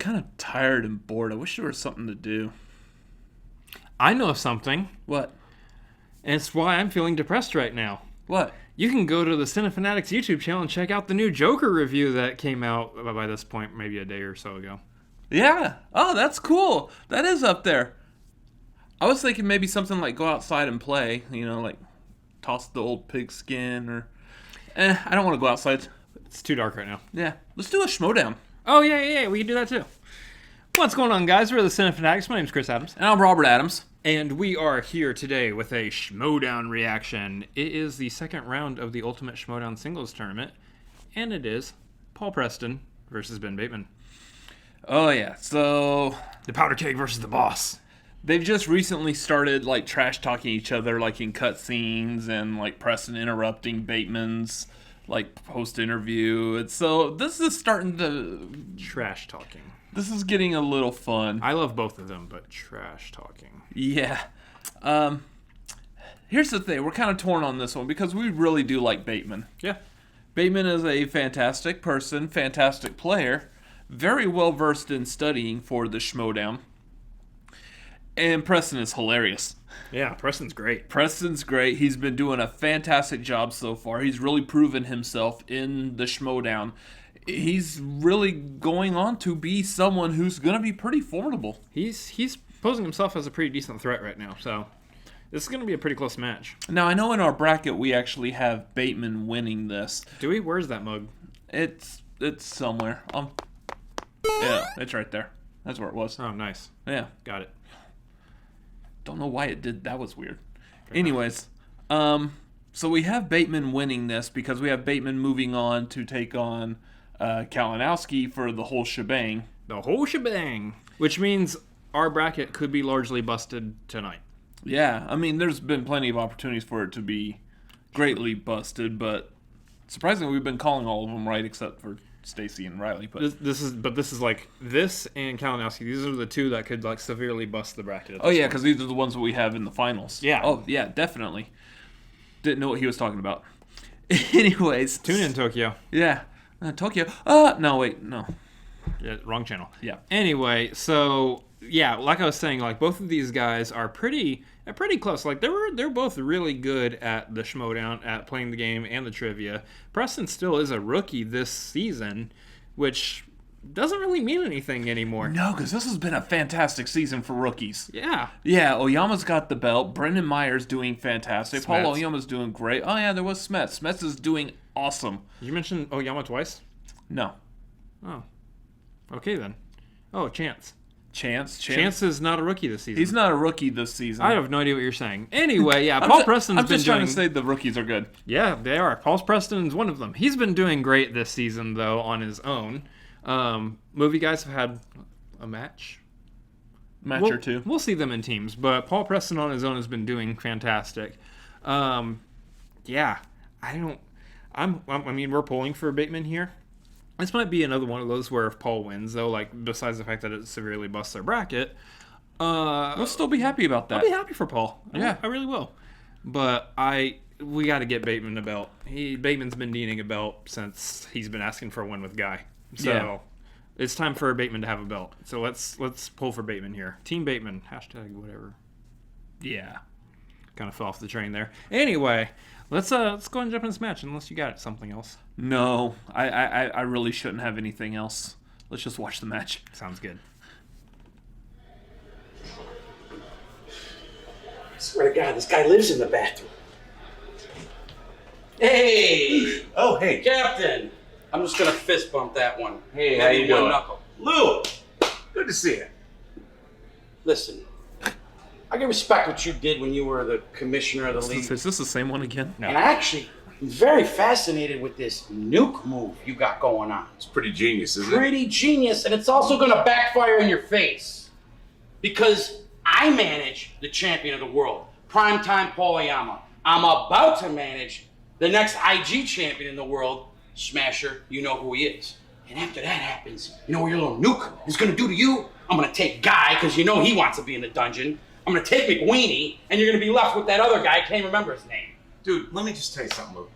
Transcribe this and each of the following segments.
kind of tired and bored. I wish there was something to do. I know of something. What? And it's why I'm feeling depressed right now. What? You can go to the Cinefanatics YouTube channel and check out the new Joker review that came out by this point, maybe a day or so ago. Yeah. Oh, that's cool. That is up there. I was thinking maybe something like go outside and play. Like toss the old pigskin or... I don't want to go outside. It's too dark right now. Yeah. Let's do a Schmoedown. Oh, yeah. We can do that too. What's going on, guys? We're the Cinefanatics. My name's Chris Adams. And I'm Robert Adams. And we are here today with a Schmoedown reaction. It is the second round of the Ultimate Schmoedown Singles Tournament. And it is Paul Preston versus Ben Bateman. Oh, yeah. So... the Power Keg versus the Boss. They've just recently started, trash talking each other, in cutscenes, and, Preston interrupting Bateman's, post-interview. So this is starting to... trash talking. This is getting a little fun. I love both of them, but trash talking. Yeah. Here's the thing. We're kind of torn on this one because we really do like Bateman. Yeah. Bateman is a fantastic person, fantastic player, very well versed in studying for the Schmoedown. And Preston is hilarious. Yeah, Preston's great. Preston's great. He's been doing a fantastic job so far. He's really proven himself in the Schmoedown. He's really going on to be someone who's going to be pretty formidable. He's posing himself as a pretty decent threat right now, so this is going to be a pretty close match. Now, I know in our bracket we actually have Bateman winning this. Do we? Where's that mug? It's somewhere. Yeah, it's right there. That's where it was. Oh, nice. Yeah. Got it. Don't know why it did. That was weird. Anyways, so we have Bateman winning this because we have Bateman moving on to take on Kalinowski for the whole shebang. The whole shebang. Which means our bracket could be largely busted tonight. Yeah, I mean, there's been plenty of opportunities for it to be greatly busted, but surprisingly, we've been calling all of them right except for Stacy and Riley. But this is this and Kalinowski. These are the two that could severely bust the bracket. Oh yeah, because these are the ones that we have in the finals. Yeah. Oh yeah, definitely. Didn't know what he was talking about. Anyways, tune in Tokyo. Yeah, Tokyo. No, wait, no. Yeah, wrong channel. Yeah. Anyway, so yeah, like I was saying, both of these guys are pretty close. They're both really good at the Schmoedown, at playing the game and the trivia. Preston still is a rookie this season, which doesn't really mean anything anymore. No, because this has been a fantastic season for rookies. Yeah. Yeah, Oyama's got the belt. Brendan Meyer's doing fantastic. Smets. Paul Oyama's doing great. Oh yeah, there was Smets. Smets is doing awesome. Did you mention Oyama twice? No. Oh. Okay then. Oh, Chance. Chance is not a rookie this season. He's not a rookie this season. I have no idea what you're saying. Anyway, yeah, Paul Preston's been doing... I'm just trying to say the rookies are good. Yeah, they are. Paul Preston's one of them. He's been doing great this season, though, on his own. Movie guys have had a match or two. We'll see them in teams, but Paul Preston on his own has been doing fantastic. Yeah, I mean, we're pulling for Bateman here. This might be another one of those where if Paul wins, though, besides the fact that it severely busts their bracket, we'll still be happy about that. I'll be happy for Paul. Yeah. I really will. But we got to get Bateman a belt. Bateman's been needing a belt since he's been asking for one with Guy. So yeah. It's time for Bateman to have a belt. So let's pull for Bateman here. Team Bateman. # whatever. Yeah. Kind of fell off the train there. Anyway, let's go ahead and jump in this match unless you got something else. No, I really shouldn't have anything else. Let's just watch the match. Sounds good. I swear to God, this guy lives in the bathroom. Hey! Oh, hey. Captain! I'm just gonna fist bump that one. Hey, Maybe how you one doing? knuckle. Lou! Good to see you. Listen, I can respect what you did when you were the commissioner of the league. Is this the same one again? No. And I actually am very fascinated with this nuke move you got going on. It's pretty genius, isn't it? Pretty genius, and it's also gonna backfire in your face. Because I manage the champion of the world, primetime Paul Oyama. I'm about to manage the next IG champion in the world, Smasher. You know who he is. And after that happens, you know what your little nuke is gonna do to you? I'm gonna take Guy, because you know he wants to be in the dungeon. I'm gonna take McWeenie, and you're gonna be left with that other guy. I can't remember his name. Dude, let me just tell you something, Lou.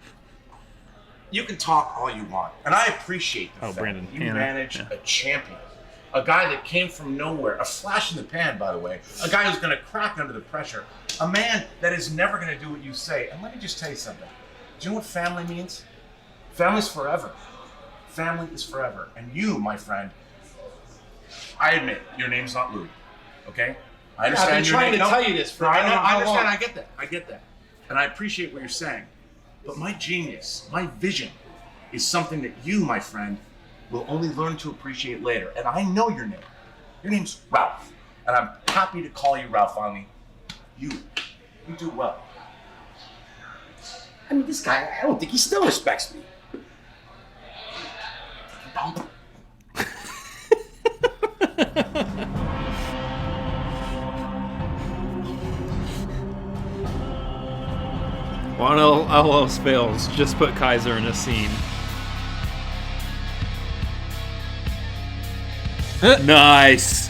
You can talk all you want, and I appreciate the fact Brandon. you Hannah. manage Yeah. a champion. A guy that came from nowhere, a flash in the pan, by the way. A guy who's going to crack under the pressure. A man that is never going to do what you say. And let me just tell you something. Do you know what family means? Family's forever. Family is forever. And you, my friend, I admit, your name's not Louis, okay? I understand I've been trying to tell you this for I I don't know how understand. long. I get that. And I appreciate what you're saying. But my genius, my vision, is something that you, my friend, will only learn to appreciate later. And I know your name. Your name's Ralph. And I'm happy to call you Ralph finally. You do well. I mean, this guy, I don't think he still respects me. Don't. Well, all else fails, just put Kaiser in a scene. Nice.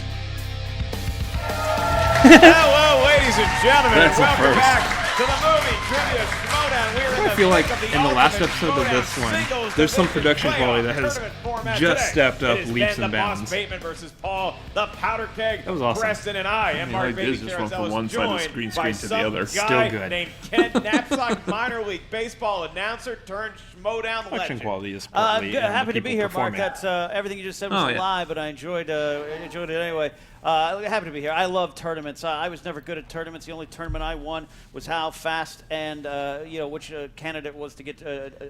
Hello, ladies and gentlemen, That's and a welcome first. back to the movie Trivia Schmoedown. We're in I the feel like thick of the in the last ultimate episode of Schmoedown this one, singles there's some division production playoff quality that has tournament format just today. stepped up It has leaps been and the bounds. Boss Bateman versus Paul, the Powder Keg, That was awesome. Preston, and I am Mark like Baby this, just went from Carazellis, one side of the joined screen by to the some other. Still guy good. named Ken Knapsack, minor league baseball announcer turned Schmoedown Production legend. quality is partly in Happy the to be people here, Mark. performing. That's everything you just said was Oh, a yeah. lie, but I enjoyed it anyway. Happy to be here. I love tournaments. I was never good at tournaments. The only tournament I won was how fast and which candidate was to get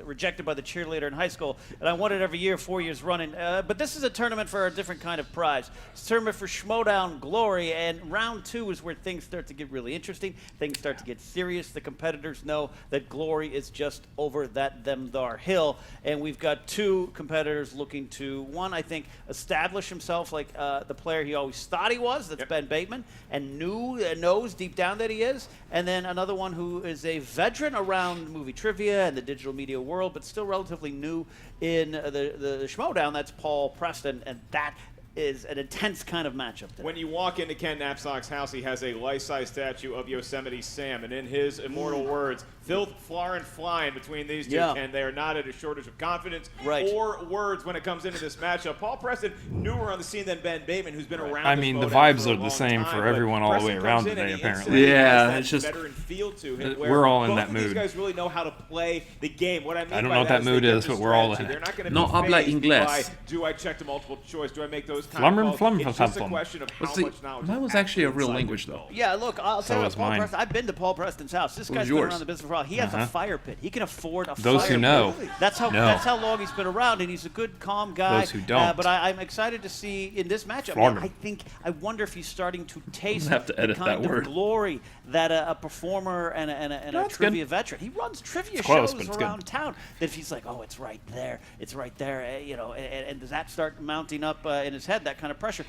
rejected by the cheerleader in high school. And I won it every year, 4 years running. But this is a tournament for a different kind of prize. It's a tournament for Schmoedown glory, and round 2 is where things start to get really interesting. Things start to get serious. The competitors know that glory is just over that them-thar hill, and we've got 2 competitors looking to, one, I think, establish himself like the player he always thought he was. That's Ben Bateman, and knows deep down that he is. And then another one who is a veteran around movie trivia and the digital media world, but still relatively new in the Schmoedown. That's Paul Preston, and that is an intense kind of matchup today. When you walk into Ken Knapsack's house, he has a life-size statue of Yosemite Sam, and in his immortal words, filth, flar, and flying between these two, Yeah. and they are not at a shortage of confidence Right. or words when it comes into this matchup. Paul Preston, newer on the scene than Ben Bateman, who's been around. I this mean, the Schmoedown vibes for a are the long same time, for but everyone all the way Preston around comes in today, and he apparently. instantly Yeah, has that it's just- veteran feel to him. where we're all in both that of these mood. guys really know how to play the game. What I mean I don't by know what that that mood they get is, the but we're all strategy. in it. They're not going No to habla be inglés. by, do I check the multiple choice? Do I make those kind Flummer of and calls? flum It's flum just a flum. question of how Let's see. much knowledge Mine is was actually a actually real inside language, the though. skull. Yeah, look, I'll So tell you is what, Paul mine. Preston, I've been to Paul Preston's house. This guy's been yours? around the business for a while. He has a fire pit. He can afford a Those fire who know. pit. That's how long he's been around, and he's a good, calm guy. Those who don't. But I'm excited to see in this matchup. Flog him. I wonder if he's starting to taste have to the edit kind that of word. glory that a performer and a That's trivia good. veteran. He runs trivia close, shows but it's good. around town. That if he's like, oh, it's right there, and does that start mounting up in his head? That kind of pressure.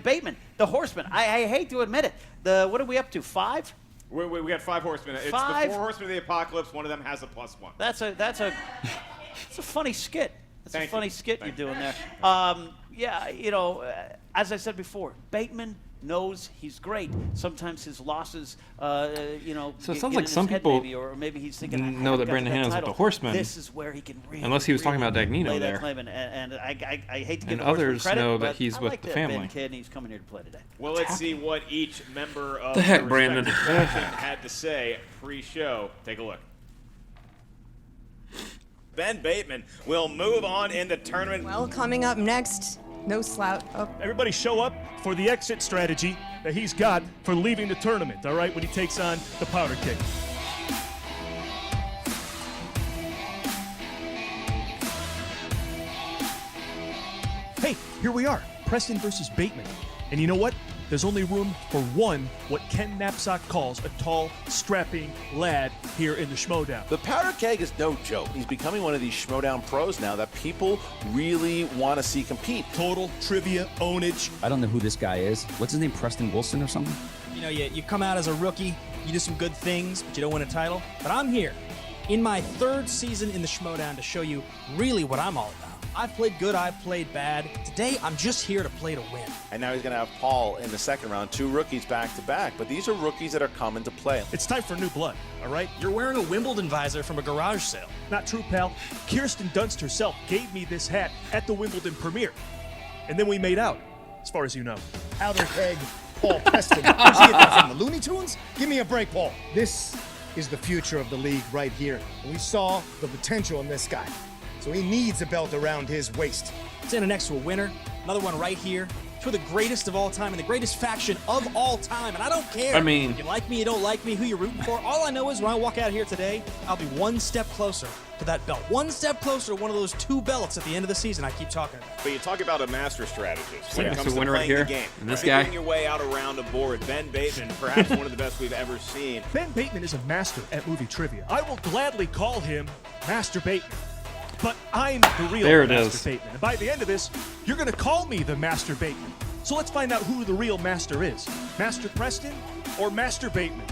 Bateman, the horseman. I hate to admit it. What are we up to? 5? We got 5 horsemen. It's the 5? 4 horsemen of the apocalypse. One of them has a +1. That's a funny skit. That's Thank a funny you. skit Thank you're doing there. As I said before, Bateman knows he's great. Sometimes his losses, So it sounds get like in his some head people maybe, or maybe he's thinking, I know haven't that got Brendan to that Hannon's with title. the Horsemen. This is where he can really, Unless he was talking about Dagnino lay that there. claim, and I hate to give And the Horsemen others credit, know that but he's I with like the that family. Ben Kidd, and he's coming here to play today. Well, let's see what each member of The heck, the Brandon? respective faction had to say pre-show. Take a look. Ben Bateman will move on in the tournament. Well, coming up next, no slouch. Oh, Everybody show up for the exit strategy that he's got for leaving the tournament, all right, when he takes on the Powder Keg. Hey, here we are, Preston versus Bateman. And you know what? There's only room for one, what Ken Knapsack calls a tall, strapping lad here in the Schmoedown. The Power Keg is no joke. He's becoming one of these Schmoedown pros now that people really want to see compete. Total trivia ownage. I don't know who this guy is. What's his name? Preston Wilson or something? You know, you come out as a rookie, you do some good things, but you don't win a title. But I'm here in my 3rd season in the Schmoedown to show you really what I'm all about. I've played good, I've played bad. Today, I'm just here to play to win. And now he's going to have Paul in the 2nd round, 2 rookies back to back. But these are rookies that are coming to play. It's time for new blood, all right? You're wearing a Wimbledon visor from a garage sale. Not true, pal. Kirsten Dunst herself gave me this hat at the Wimbledon premiere. And then we made out. as far as you know. Powder Keg, Paul Preston. Where'd you get that from, the Looney Tunes? Give me a break, Paul. This is the future of the league right here. And we saw the potential in this guy. So he needs a belt around his waist. Standing next to a winner, another one right here. Two of the greatest of all time and the greatest faction of all time. And I don't care. I mean, you like me, you don't like me, who you're rooting for. All I know is when I walk out here today, I'll be one step closer to that belt. One step closer to one of those 2 belts at the end of the season I keep talking about. But you talk about a master strategist when it That's comes the to winner right playing here. the game. And this Figuring guy. your way out around a board. Ben Bateman, perhaps one of the best we've ever seen. Ben Bateman is a master at movie trivia. I will gladly call him Master Bateman. But I'm the real There it Master is. Bateman. And by the end of this, you're going to call me the Master Bateman. So let's find out who the real master is. Master Preston or Master Bateman?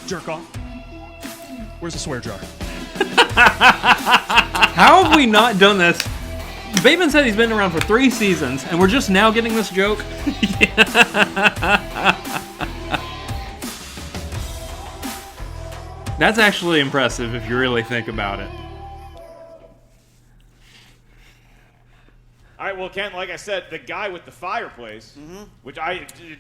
Jerk off. Where's the swear jar? How have we not done this? Bateman said he's been around for 3 seasons, and we're just now getting this joke? That's actually impressive if you really think about it. All right, well, Ken, like I said, the guy with the fireplace, which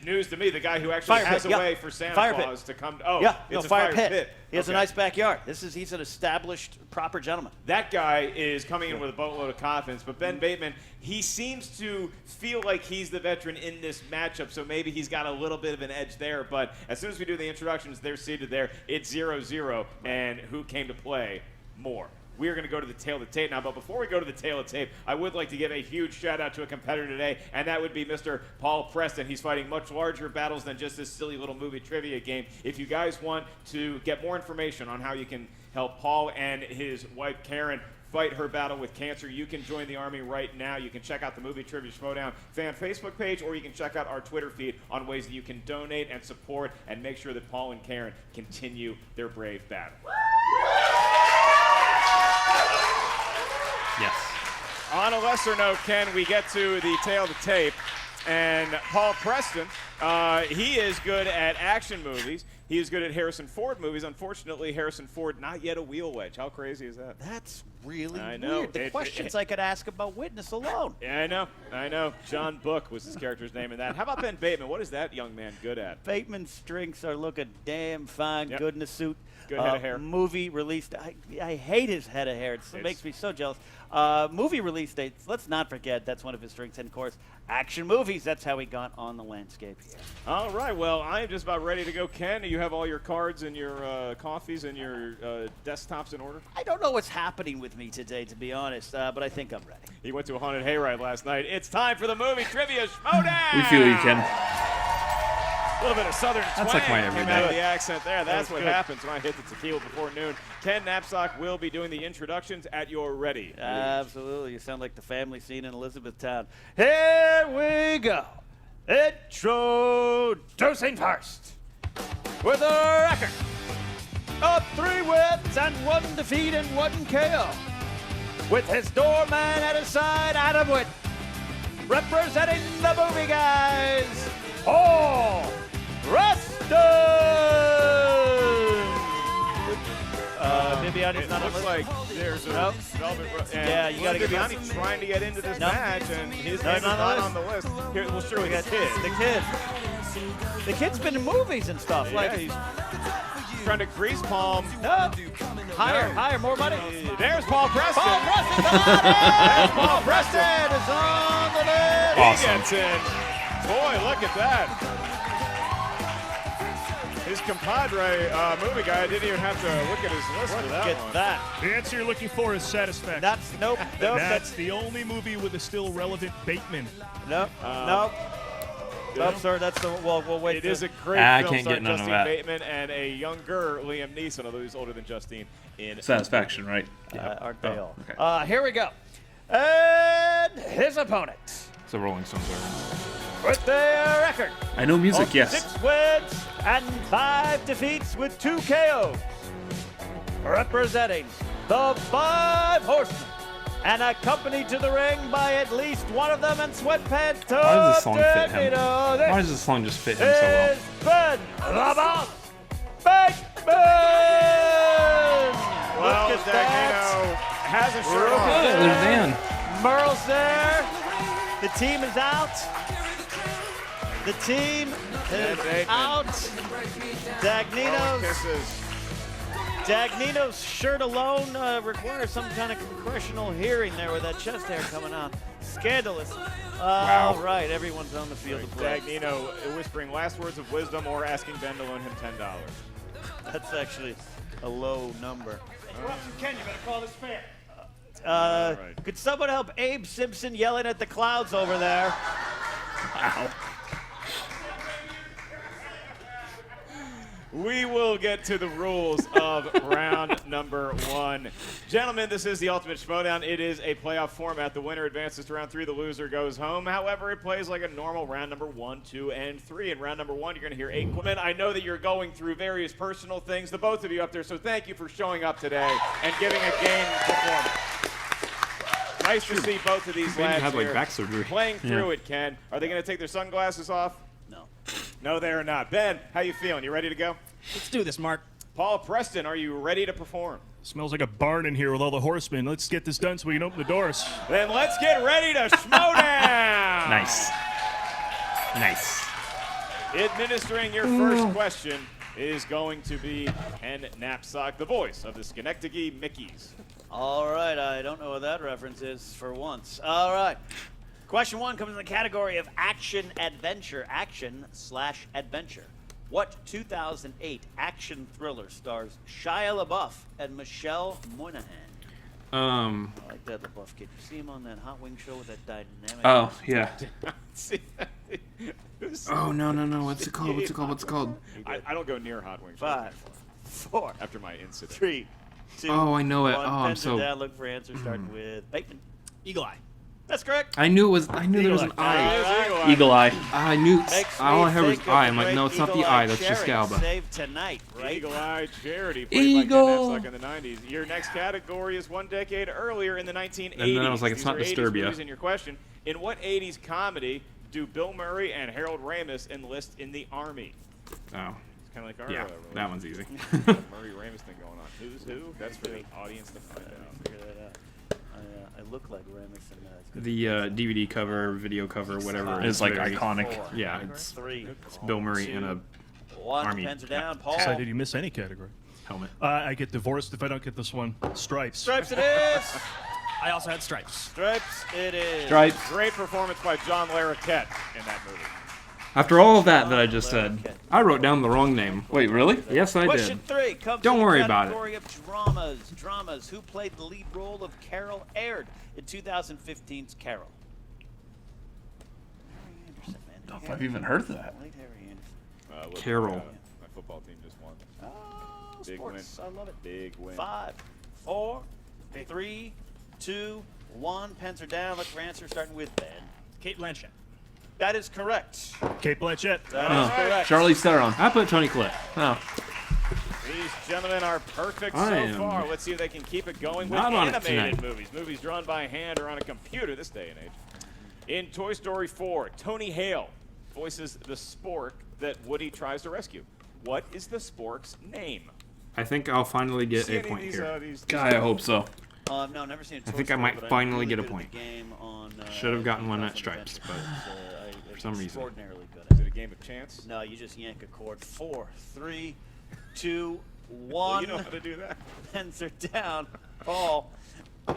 news to me, the guy who actually Fire has pit, a yeah. way for Santa Fire pit. Claus to come. Oh, Yeah, it's a fire pit. He has a Okay. nice backyard. He's an established, proper gentleman. That guy is coming in with a boatload of confidence, but Ben Bateman, he seems to feel like he's the veteran in this matchup, so maybe he's got a little bit of an edge there. But as soon as we do the introductions, they're seated there. It's 0-0, and who came to play more? We are going to go to the tail of the tape now, but before we go to the tail of the tape, I would like to give a huge shout-out to a competitor today, and that would be Mr. Paul Preston. He's fighting much larger battles than just this silly little movie trivia game. If you guys want to get more information on how you can help Paul and his wife, Karen, fight her battle with cancer, you can join the Army right now. You can check out the Movie Trivia Schmoedown fan Facebook page, or you can check out our Twitter feed on ways that you can donate and support and make sure that Paul and Karen continue their brave battle. Yes. On a lesser note, Ken, we get to the tail of the tape, and Paul Preston, he is good at action movies. He is good at Harrison Ford movies. Unfortunately, Harrison Ford, not yet a wheel wedge. How crazy is that? That's really I know. weird. The questions I could ask about Witness alone. Yeah, I know. John Book was his character's name in that. How about Ben Bateman? What is that young man good at? Bateman's strengths are looking damn fine. Yep. Good in a suit. Good head of hair. Movie released. I hate his head of hair. It makes me so jealous. Movie release dates. Let's not forget that's one of his strengths. And of course, action movies. That's how he got on the landscape here. All right. Well, I am just about ready to go. Ken, you have all your cards and your coffees and your desktops in order? I don't know what's happening with me today, to be honest, but I think I'm ready. He went to a haunted hayride last night. It's time for the Movie Trivia Schmoedown! We feel you, Ken. A little bit of southern That's twang like my everyday. came out of the accent there. That's what good. happens when I hit the tequila before noon. Ken Knapsack will be doing the introductions at your ready. Absolutely. You sound like the family scene in Elizabethtown. Here we go. Introducing first. With a record of 3 wins and 1 defeat and 1 KO. With his doorman at his side, Adam Witt. Representing the movie guys, Paul Preston. Bibiani's not on looks the like there's a velvet Yeah, you gotta get Bibiani trying to get into this match, and his No, name is not not on on the list. Here, we'll show We you got the kid. the kid. The kid's been in movies and stuff. Yeah, like he's trying to grease palm. no. Higher, more money. There's Paul Preston. Paul Preston got it! There's Paul Preston. is on the list. He gets in. Boy, look at that. His compadre, movie guy, didn't even have to look at his list for that Get one. that. The answer you're looking for is Satisfaction. That's nope. That's the only movie with a still relevant Bateman. Nope. Nope, sir. That's the. Well, we'll wait. It is a great I film can't get starring none of Justine that. Bateman and a younger Liam Neeson, although he's older than Justine. In Satisfaction, right? Aren't they all? Okay. Here we go. And his opponent It's a Rolling Stones reference. with their record. I know music, of yes. 6 wins and 5 defeats with 2 KO. Representing the 5 Horsemen. And accompanied to the ring by at least one of them in sweatpants. Why does this song fit him? Why does this song just fit him so well? Is Ben the Boss Bateman. well, Look at Dagnino has a shirt on. There's Dan. Merle's there. The team is out. The team is out. Dagnino's shirt alone requires some kind of congressional hearing there with that chest hair coming out. Scandalous. All right, everyone's on the field to play. Dagnino whispering last words of wisdom or asking Ben to loan him $10. That's actually a low number. Ken, you better call this fair. Could someone help Abe Simpson yelling at the clouds over there? Wow. We will get to the rules of round number 1. Gentlemen, this is the Ultimate Schmoedown. It is a playoff format. The winner advances to round 3. The loser goes home. However, it plays like a normal round number 1, 2, and 3. In round number 1, you're going to hear 8 women. I know that you're going through various personal things, the both of you up there, so thank you for showing up today and giving a game performance. Nice to see both of these lads had, here like, back surgery. playing through it, Ken. Are they going to take their sunglasses off? No. No, they are not. Ben, how you feeling? You ready to go? Let's do this, Mark. Paul Preston, are you ready to perform? Smells like a barn in here with all the horsemen. Let's get this done so we can open the doors. Then let's get ready to Schmoedown! Nice. Nice. Administering your first question is going to be Ken Knapsack, the voice of the Schenectady Mickeys. All right, I don't know what that reference is for once. All right. Question 1 comes in the category of action-adventure. Action/adventure. What 2008 action thriller stars Shia LaBeouf and Michelle Monaghan? I like that LaBeouf kid. You see him on that Hot Wing show with that dynamic... Oh, yeah. Oh, no. What's it called? I don't go near Hot Wings. 5, 4, after my incident. 3, 2, Oh, I know it. 1. Oh, I'm Pens so... are down. Look for answers starting with Bateman. Eagle Eye. That's correct. I knew there was an eye. Eagle Eye. I knew. Makes All I me heard was think of eye. the I'm like, great no, it's not the Eagle eye. Eye That's just Charity. Galba. Saved tonight, right? Eagle Eye Charity, played Eagle. by Ken Knapsack in the 90s. Your next category is 1 decade earlier in the 1980s. And then I was like, it's These not are 80s Disturbia. movies in your question. In what 80s comedy do Bill Murray and Harold Ramis enlist in the Army? Oh. It's kind of like our Yeah, that one's easy. Murray Ramis thing going on. Who's who? That's for the audience to find out. Figure that out. I look like Ramis. The DVD cover, video cover, whatever. It's like very- iconic. Yeah, it's 3, Bill Murray in a 1. Army Pens are down. Paul. So did you miss any category? helmet. I get divorced if I don't get this one. Stripes. Stripes it is. I also had Stripes. Stripes it is. Stripes. Great performance by John Larroquette in that movie. After all of that I just said, I wrote down the wrong name. Wait, really? Yes, I Question did. 3 comes Don't from the worry about it. category of dramas. Dramas. Who played the lead role of Carol Aird in 2015's Carol? I don't know if I've even heard of that. Late Harry Anderson. Look, Carol. my football team just won. Oh, Big sports. win. I love it. Big win. 5, 4, 3, 2, 1. Pens are down. Look for answers starting with Ben. Kate Blanchett. That is correct. Kate Blanchett. That is correct. Charlize Theron. I put Tony Collette. Oh. These gentlemen are perfect I so am far. Let's see if they can keep it going with not on it animated tonight. movies. Movies drawn by hand or on a computer this day and age. In Toy Story 4, Tony Hale voices the spork that Woody tries to rescue. What is the spork's name? I think I'll finally get See a any of point these, here. God, I hope so. No, never seen a Toy I think I Story, might but finally really get a good at point. the game on, Should have gotten one at 2000 Stripes, but for some reason. Extraordinarily good. Is it a game of chance? No, you just yank a cord. 4, 3, 2, 1. Well, you know how to do that. Pens are down. Paul.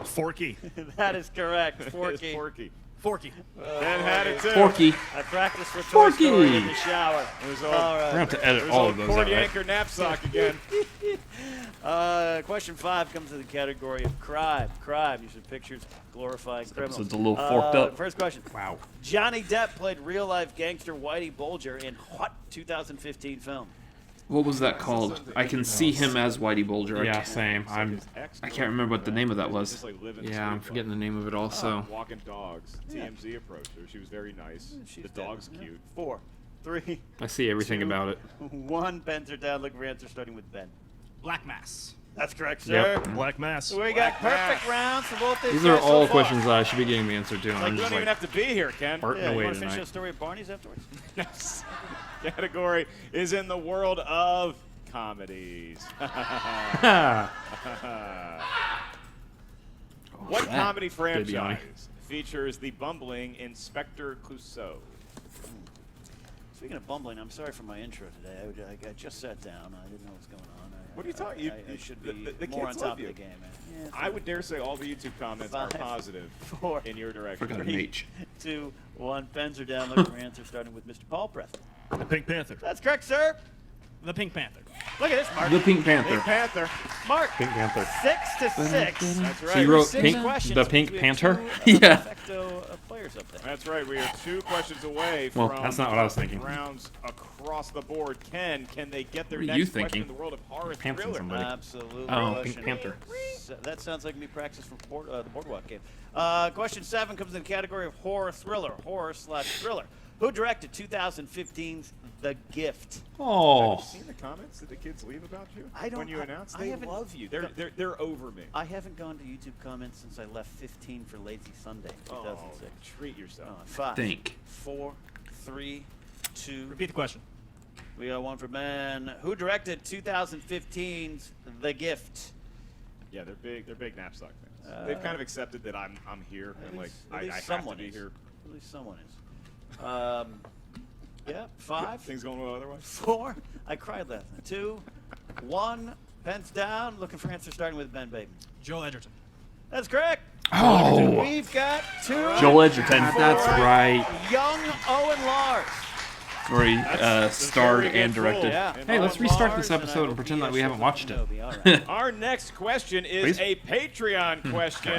Forky. That is correct. It's Forky. Forky. Forky. Ben had it too. Forky. I practiced for Toy Forky. Story in the shower. It was All all, right. We're gonna have to edit it was all all of those cord out, right? yanker knapsack again. Question 5 comes to the category of crime. Crime. Use of pictures glorifying criminals. episode's a little forked up. First question. Wow. Johnny Depp played real-life gangster Whitey Bulger in what 2015 film? What was that called? I can see him as Whitey Bulger. Yeah, same. I can't remember what the name of that was. Just like living Yeah, I'm street forgetting the name of it also. life. Walking dogs. TMZ approached her. She was very nice. The dog's cute. 4, 3, I see everything 2, about it. 1. Pens are down. Look for answers starting with Ben. Black Mass. That's correct, sir. Yep. Black Mass. We got perfect rounds for both these These guys are all so far. questions that I should be getting the answer to. And Like, I'm you just don't even like, have to be here, Ken. farting Yeah, you away want to finish tonight. that story of Barney's afterwards? Next category is in the world of comedies. What man. comedy Baby on it. franchise features the bumbling Inspector Clouseau? Speaking of bumbling, I'm sorry for my intro today. I just sat down. I didn't know what was going on. What are you talking? I should be the more on kids top love of you. the game, man. Yeah, I would dare say all the YouTube comments are 5, positive 4, in your direction. Forgot an H. 2, 1. Pens are down. Looking for answers, starting with Mr. Paul Preston. The Pink Panther. That's correct, sir. The Pink Panther. Look at this, Mark. The Pink Panther. Pink Panther. Mark. Pink Panther. 6-6. That's right. So you wrote 6 Pink, questions. the Pink We have Panther? 2, Yeah. Perfecto, players up there. That's right. We are 2 questions away Well, from that's not what I was thinking. rounds across the board. Can they get their What are next you question thinking? in the world of horror Pantsing thriller? somebody. Absolutely. Oh, Question- Pink Panther. That sounds like me practice for the Boardwalk game. Question 7 comes in the category of horror thriller, horror/thriller. Who directed 2015's The Gift? Oh. Have you seen the comments that the kids leave about you I don't- when you I- announce? I They haven't love you. They're over me. I haven't gone to YouTube comments since I left 15 for Lazy Sunday, 2006. Treat yourself. 5, Think. 4, 3, 2. Repeat the question. We got one for Ben. Who directed 2015's The Gift? Yeah, they're big. They're big knapsack fans. They've kind of accepted that I'm here At and least- like at least I have to someone be is. here. At least someone is. Yeah, 5. Things going well otherwise. 4. I cried last night. 2, 1. Pens down. Looking for answers starting with Ben Bateman. Joel Edgerton. That's correct. Oh, We've got 2. Joel Edgerton. That's right. Young Owen Lars. Where he starred very and good directed. fool. Yeah. Hey, let's Owen restart Lars, this episode I and hope pretend he, like we haven't shows watched up it. Kenobi. All right. Our next question is Please? a Patreon question.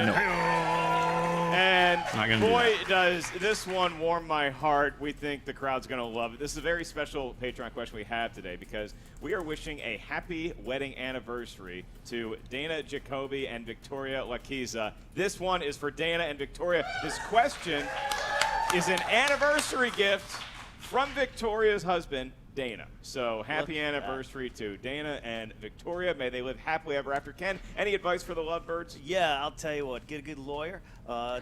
And Not gonna do boy, does this one warm my heart. We think the crowd's going to love it. This is a very special Patreon question we have today because we are wishing a happy wedding anniversary to Dana Jacoby and Victoria Laquiza. This one is for Dana and Victoria. This question is an anniversary gift from Victoria's husband, Dana. So happy anniversary to Dana and Victoria. May they live happily ever after. Ken, any advice for the lovebirds? Yeah, I'll tell you what. Get a good lawyer.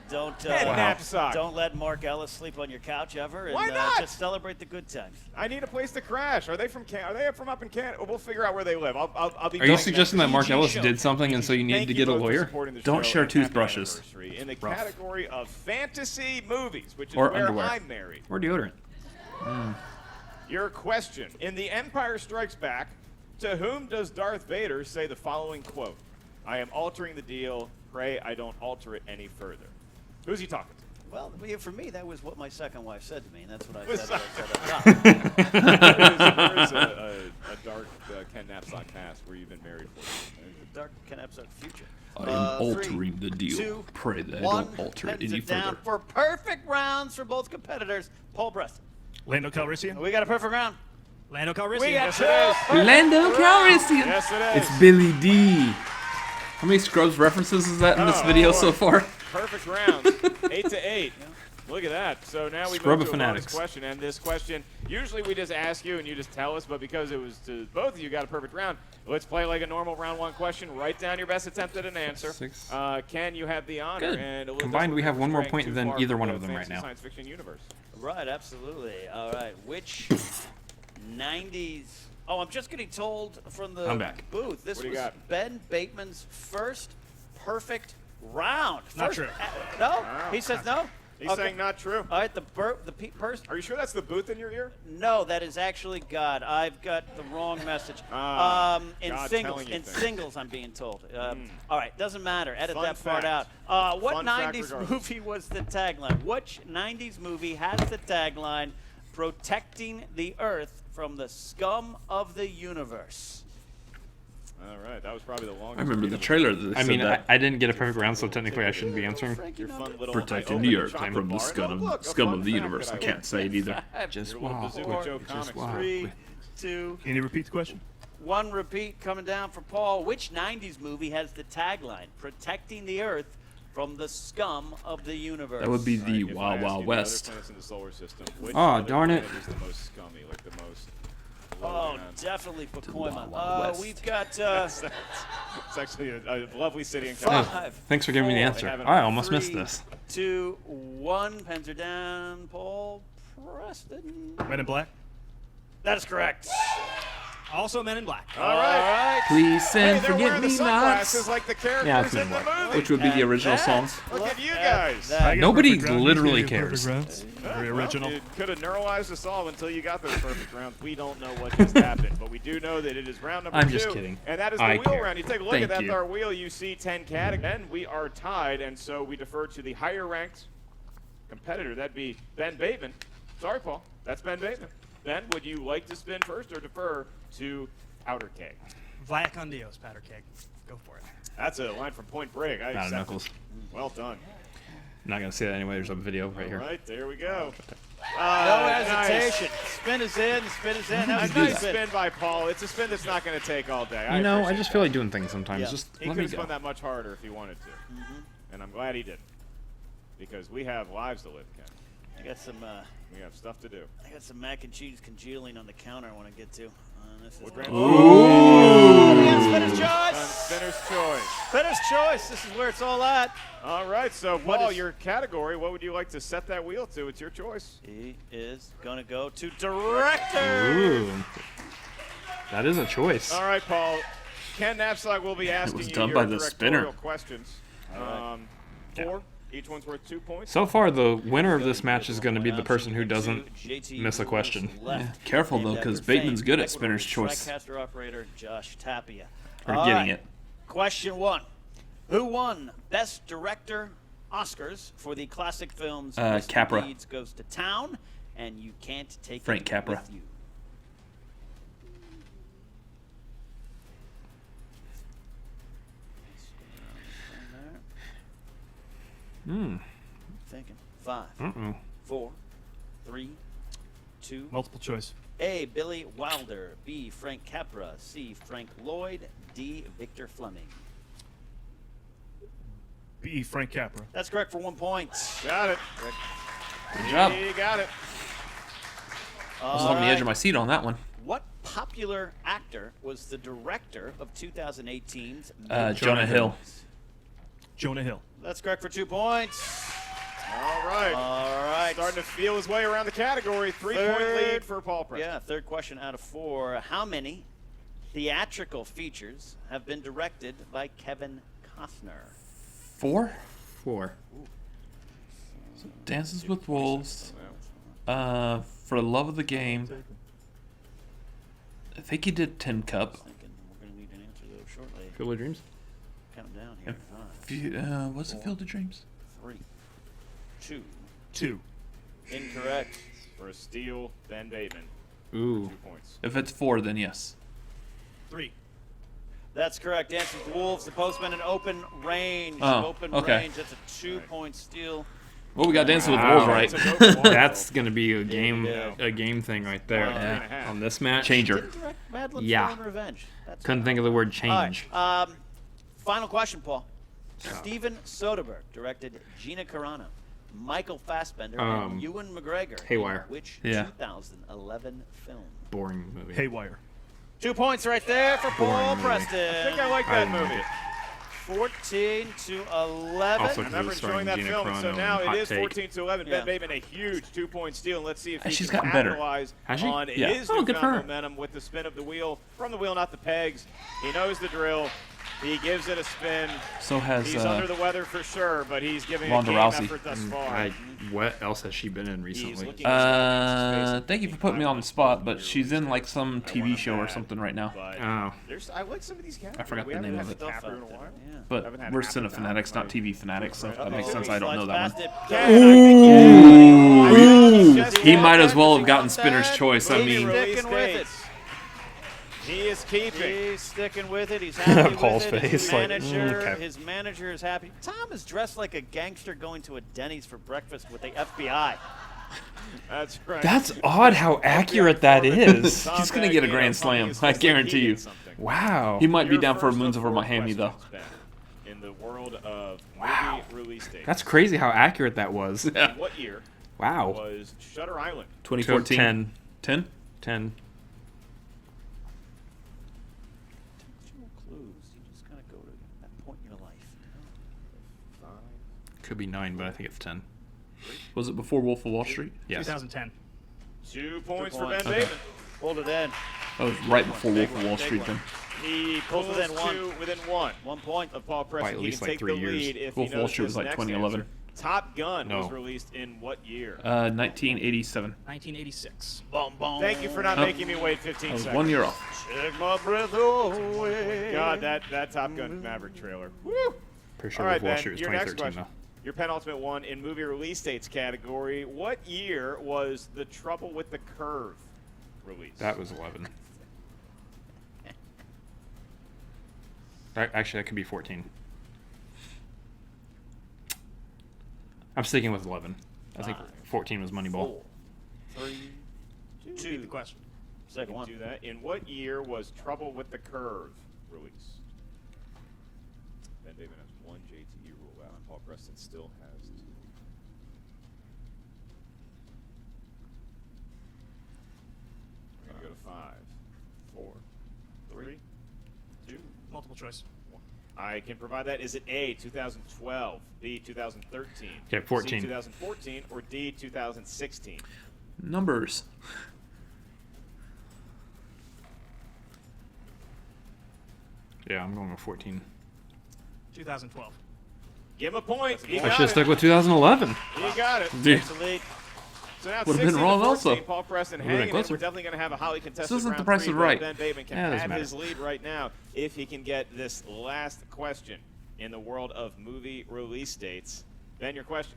Don't knapsack. don't let Mark Ellis sleep on your couch ever. And, Why not? Just celebrate the good times. I need a place to crash. Are they from Are they from up in Canada? We'll figure out where they live. I'll be. Are you suggesting that Mark Ellis did something and so you need Thank to you get a both for lawyer? supporting the Don't show share and happy toothbrushes. anniversary. In the Rough. category of fantasy movies, which is Or where underwear. I'm married. Or deodorant. Your question. In The Empire Strikes Back, to whom does Darth Vader say the following quote? I am altering the deal. Pray I don't alter it any further. Who's he talking to? Well, for me, that was what my second wife said to me, and that's what I Was said. There is a dark Ken Knapsack past where you've been married for. Dark Ken episode future. I am altering the deal. 2, Pray that I 1. don't alter it Pens any down further. for perfect rounds for both competitors. Paul Preston. Lando Calrissian. We got a perfect round. Lando Calrissian. We got Yes, it is. Lando Calrissian. Yes, it is. It's Billy D. How many Scrubs references is that in this video so far? Perfect rounds. 8-8. Look at that. So now we move to a bonus Scrubafanatics. question. And this question, usually we just ask you and you just tell us, but because it was to both of you got a perfect round, let's play like a normal round 1 question. Write down your best attempt at an answer. 6. Ken, you have the honor. Good. And Combined, we have one more point than either one of them right right now. Science fiction universe. Right, absolutely. All right, which 90s? Oh, I'm just getting told from the I'm back. booth. This What do you was got? Ben Bateman's first perfect round. Not First- true. No? Wow. He says no? He's saying not true. All right, the person. Are you sure that's the booth in your ear? No, that is actually God. I've got the wrong message. In God singles, telling you in things. singles, I'm being told. All right, doesn't matter. Edit Fun that part fact. out. What Fun fact 90s regardless. movie was the tagline? Which 90s movie has the tagline, "Protecting the Earth from the scum of the universe"? All right, that was probably the longest. I remember read the of it. trailer that I said mean, that. I didn't get a perfect round, so technically I shouldn't be answering. Your fun little Protecting I the opened a earth chocolate from the bar. scum, Look, a scum fun of the fact universe. that I can't say it either. Just Your little wow. Bazooka Joe Just comics. wow. 3, 2, Can you repeat the question? 1. Repeat coming down for Paul. Which 90s movie has the tagline, "Protecting the Earth from the scum of the universe"? That would be the If I Wild ask Wild you the West. other planets in the solar system, which Aw, other darn it. planet is the most scummy, like the most. Oh, low-down? definitely Pacoima. Wild Wild West. We've got It's actually a lovely city in California. 5. Thanks for giving me the Four. answer. haven't- I almost missed 3, this. 2, 1. Pens are down. Paul Preston. Men in Black. That is correct. Also Men in Black. All right. Please send Hey, they're wearing the Forget-Me-Nots. sunglasses like the Yeah, it's characters in Men the in movie. Which would be the original song. Look at you guys. Nobody literally cares. Very original. Well, it could have neuralized us all until you got those perfect rounds. We don't know what just happened, but we do know that it is round number 2. I'm just kidding. And that is the I wheel care. round. You take a look Thank at that you. our wheel, you see 10 categories. And we are tied, and so we defer to the higher ranked competitor. That'd be Ben Bateman. Sorry, Paul. That's Ben Bateman. Ben, would you like to spin first or defer to Powder Keg? Via con Dios, Powder Keg. Go for it. That's a line from Point Break. I Not accept it. Knuckles. Well done. I'm not going to say that anyway. There's a video right All here. right, there we go. No Nice. hesitation. Spin is in. Spin is in. That A was a nice good spin. spin by Paul. It's a spin that's not going to take all day. You know, I appreciate just that. feel like doing things sometimes. Yeah. Just He let could me have go. spun that much harder if he wanted to. And I'm glad he didn't. Because we have lives to live, Ken. I got some. We have stuff to do. I got some mac and cheese congealing on the counter I want to get to. This is Spinner's choice. Spinner's choice. Spinner's choice. This is where it's all at. All right, so What Paul, is- your category, what would you like to set that wheel to? It's your choice. He is gonna go to director. Ooh. That is a choice. All right, Paul. Ken Knapsack will be asking was you done your by the directorial spinner. questions. Four. Each one's worth 2 points. So far, the winner of this match is going to be the person who doesn't miss a question. Yeah, careful, though, because Bateman's good at spinner's choice. Strikecaster operator Josh Tapia. Or All getting right. it. Question 1. Who won Best Director Oscars for the classic films Mr. Capra. Deeds Goes to Town and You Can't Take Frank It Capra. With You? Thinking. 5, 4, 3, 2. Multiple choice. A. Billy Wilder. B. Frank Capra. C. Frank Lloyd. D. Victor Fleming. B. Frank Capra. That's correct for 1 point. Got it. Good job. You got it. I was on the edge of my seat on that one. What popular actor was the director of 2018's Jonah Hill. Jonah Hill. That's correct for 2 points. All right. All right. Starting to feel his way around the category. 3-point lead for Paul Preston. Yeah, third question out of 4. How many theatrical features have been directed by Kevin Costner? 4? 4. Dances with Wolves. For the Love of the Game. I think he did Tin Cup. Thinking we're going to need an answer though shortly. Field of Dreams? Count them down here. 5, What's it, Field of Dreams? 3, 2. 2. Incorrect. For a steal, Ben Bateman. Ooh. 2 points. If it's 4, then yes. 3. That's correct. Dances with Wolves, The Postman, and Open Range. Oh, Open okay. Range. That's a 2-point steal. Well, we got Dancing with Wow. Wolves right. That's going to be a game thing right there. Yeah. On this match. Changer. Didn't direct Mad Libs Yeah. Stolen Revenge. That's Couldn't think of the word change. All right. Final question, Paul. Steven Soderbergh directed Gina Carano, Michael Fassbender, and Ewan McGregor. Haywire. In which Yeah. 2011 film? Boring movie. Haywire. 2 points right there for Paul movie. Preston. I think I like that I movie. 14 to 11. Also, I because remember it's enjoying starring that Gina film, so Carano now and it Hot is Take. 14-11. Yeah. Ben Bateman, a huge 2-point steal, and let's see if he She's can gotten better. capitalize Has she? on Yeah. his Oh, good for newfound her. momentum with the spin of the wheel. From the wheel, not the pegs. He knows the drill. He gives it a spin. So has He's under the weather for sure, but he's giving Ronda a game Rousey. effort thus far. What else has she been in recently? looking at thank you for putting me on the spot, but she's in like some TV show or something right now. But Oh. I like some of these categories. I forgot We the haven't name had of it. Capra in a while. Yeah. But Haven't had we're half the Cinefanatics, time, not TV Fanatics, so that makes Uh-oh. sense. I don't know that Slides one. past it. He might as well have gotten Spinner's Choice. I He's mean, sticking with it. He is keeping. He's sticking with it. He's happy Paul's with it. face, like, okay. His manager is happy. Tom is dressed like a gangster going to a Denny's for breakfast with the FBI. That's right. That's odd how accurate that is. He's gonna get a grand slam. I guarantee you. Wow. He might be down for Moons Over Miami though. In the world of movie release dates. That's crazy how accurate that was. What year Wow. was Shutter Island? 2014. 10. 10? 10. Clues. You just gotta go to that point in your life. Could be 9, but I think it's 10. Was it before Wolf of Wall Street? Yes. 2010. 2 points for points. Ben Bateman. Hold it in. That was right before Wolf of Wall Street then. He pulls within within one. 1 point Of Paul Preston. at He least can like take 3 the years. lead if Wolf he of Wall knows Street was his like next 2011. answer. Top Gun was No. released in what year? 1987. 1986. Boom, boom. Thank you for not making me wait 15 I was seconds. 1 year off. Take my breath away. God, that Top Gun Maverick trailer. Woo! Pretty sure All right, Wolf of Wall Ben, Street was your next 2013 question. though. Your penultimate one in movie release dates category. What year was The Trouble with the Curve released? That was 11. Actually, that could be 14. I'm sticking with 11. I think 14 was Moneyball. 4, 3, 2. Repeat the question. Second one. Do that. In what year was Trouble with the Curve released? Ben Bateman has 1 JTE rule out, and Paul Preston still has 2. We're going to go to 5, 4, 3, 2. Multiple choice. I can provide that. Is it A, 2012, B, 2013, Okay, 14. C, 2014, or D, 2016? Numbers. Yeah, I'm going with 14. 2012. Give him a point. He I got should have it. stuck with 2011. He got it. Dude. That's the lead. So now it's Would've been 16 wrong to 14. also. Paul Preston Would've been hanging it. closer. We're definitely going to have a highly contested This isn't round the Price 3, is but Right. Ben Bateman can Yeah, it doesn't have matter. his lead right now if he can get this last question in the world of movie release dates. Ben, your question.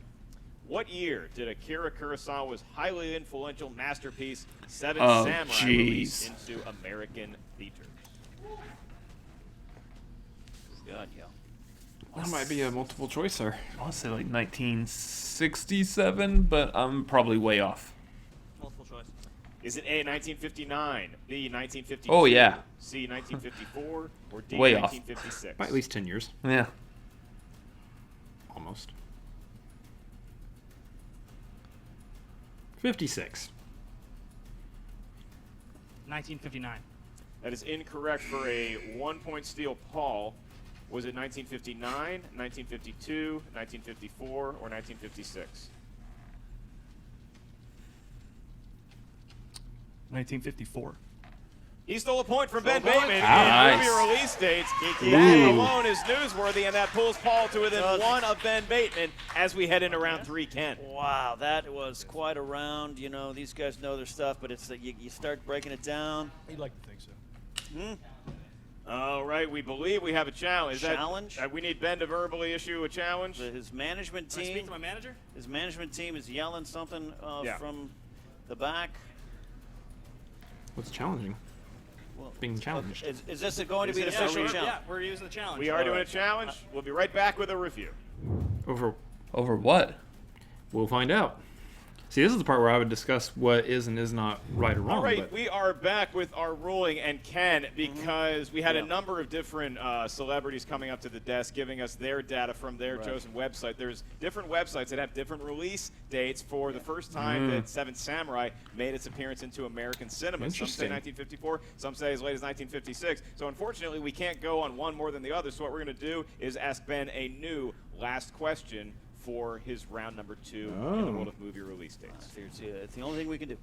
What year did Akira Kurosawa's highly influential masterpiece, Seven Oh, Samurai, release into American theaters? Good, yo. That might be a multiple choice, sir. I want to say like 1967, but I'm probably way off. Multiple choice. Is it A, 1959, B, 1952, Oh, yeah. C, 1954, or D, Way off. 1956? By at least 10 years. Yeah. Almost. 56. 1959. That is incorrect for a 1-point steal, Paul. Was it 1959, 1952, 1954, or 1956? 1954. He stole a point from Ben Stole a Bateman point. in Nice. movie release dates. That Ooh. alone is newsworthy, and that pulls Paul to within Does it? 1 of Ben Bateman as we head into round 3, Ken. Wow, that was quite a round. You know, these guys know their stuff, but it's that you start breaking it down. You'd like to think so. All right, we believe we have a challenge. Is that- Challenge? we need Ben to verbally issue a challenge. His management Can I speak team. to my manager? His management team is yelling something Yeah. from the back. What's challenging? Well, Being challenged. is this going to be an Is it- official yeah, challenge? Yeah, we're using the challenge. We are doing a challenge. We'll be right back with a review. Over. Over what? We'll find out. See, this is the part where I would discuss what is and is not right or wrong. All right, but we are back with our ruling, and Ken, because we had a number of different celebrities coming up to the desk giving us their data from their chosen website. There's different websites that have different release dates for the first time that Seven Samurai made its appearance into American cinema. Some say Interesting. 1954, some say as late as 1956. So unfortunately, we can't go on one more than the other. So what we're going to do is ask Ben a new last question for his round number 2 in the world of movie release dates. It's the only thing we can do.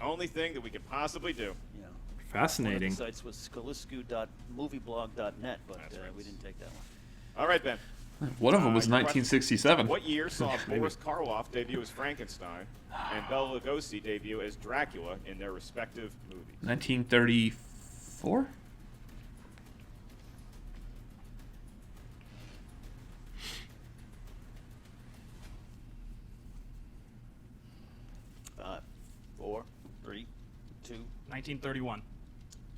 The only thing that we could possibly do. Yeah. fascinating. One of the sites was skalisku.movieblog.net, but That's right. we didn't take that one. All right, Ben. One of them was your question. 1967. What year saw Boris Karloff debut as Frankenstein and Bela Lugosi debut as Dracula in their respective movies? 1934? Five, 4, 3, 2. 1931.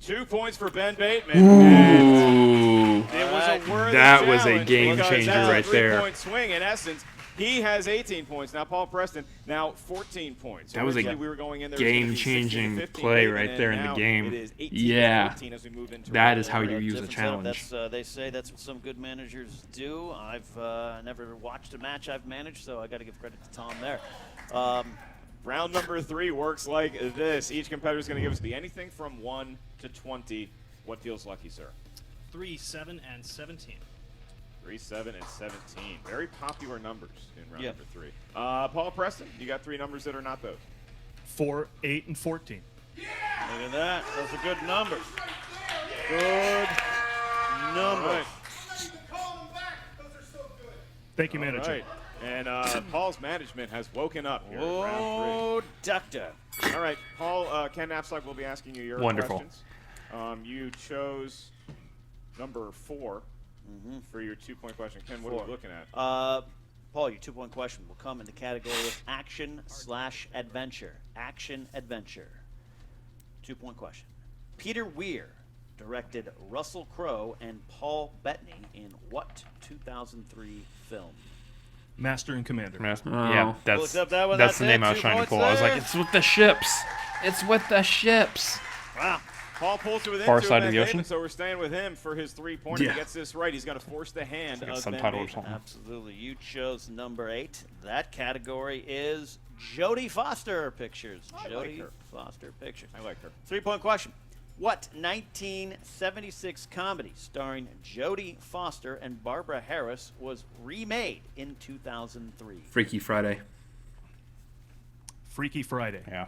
2 points for Ben Bateman. Ooh. It was a worthy That was a challenge game because changer that's right a there. 3-point swing in essence. He has 18 points. Now Paul Preston, now 14 points. That was a Originally, we were going in there, it was gonna be 16 to game-changing 15 play Bateman, right and there in the now game. It is 18 Yeah. to 15 as we move into That round is how four. you use a Different setup. challenge. They say that's what some good managers do. I've never watched a match I've managed, so I got to give credit to Tom there. Round number 3 works like this. Each competitor is going to give us anything from 1 to 20. What feels lucky, sir? 3, 7, and 17. 3, 7, and 17. Very popular numbers in round Yep. number 3. Paul Preston, you got 3 numbers that are not those. 4, 8, and 14. Look at that. Those are good numbers. Good numbers. Thank you, manager. Right. And Paul's management has woken up here in round Oh, doctor. 3. All right, Paul, Ken Knapsack will be asking you your Wonderful. questions. You chose number 4 for your 2-point question. Ken, what are we looking at? Paul, your 2-point question will come in the category of action/adventure. Action-adventure. 2-point question. Peter Weir directed Russell Crowe and Paul Bettany in what 2003 film? Master and Commander. Yeah, We'll accept that one. that's the That's name it. I was 2 trying to points pull. I was like, there. it's with the ships. It's with the ships. Wow. Paul pulls you within Far 2 side of Ben the Bateman, ocean? so we're staying with him for his 3-pointer. Yeah. If he gets this right, he's going to force the hand Like a of Ben subtitle or Bateman. something. Absolutely. You chose number 8. That category is Jodie Foster Pictures. I like Jodie her. Foster Pictures. I like her. 3-point question. What 1976 comedy starring Jodie Foster and Barbara Harris was remade in 2003? Freaky Friday. Freaky Friday. Yeah.